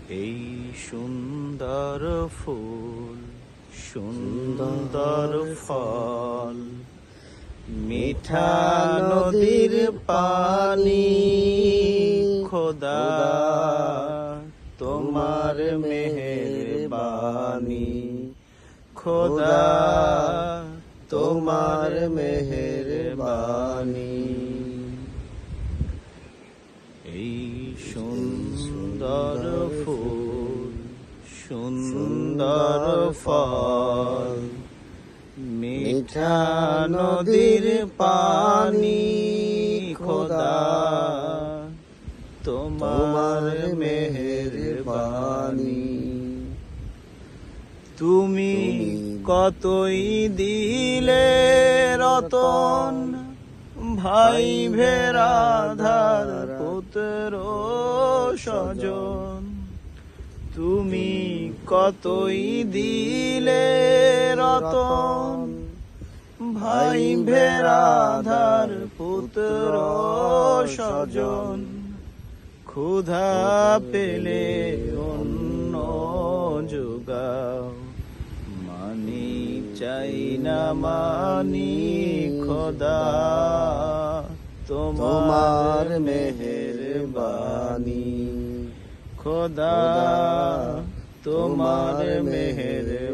এই সুন্দর ফুল সুন্দর ফল, মিঠা নদীর পানি, খোদা তোমার মেহেরবানি, খোদা তোমার মেহেরবানি। এই সুন্দর ফুল সুন্দর ফল, মিঠা নদীর পানি, খোদা তোমার মেহেরবানি। তুমি কতই দিলে রতন, ভাই ভেরাধার পুত্র স্বজন। তুমি কতই দিলে রতন, ভাই ভেরাধার পুত্র স্বজন। ক্ষুধা পেলে অন্ন যোগাও, মানি চাই না মানি, খোদা তোমার মেহেরবানি, খোদা তোমার মেহেরবানি।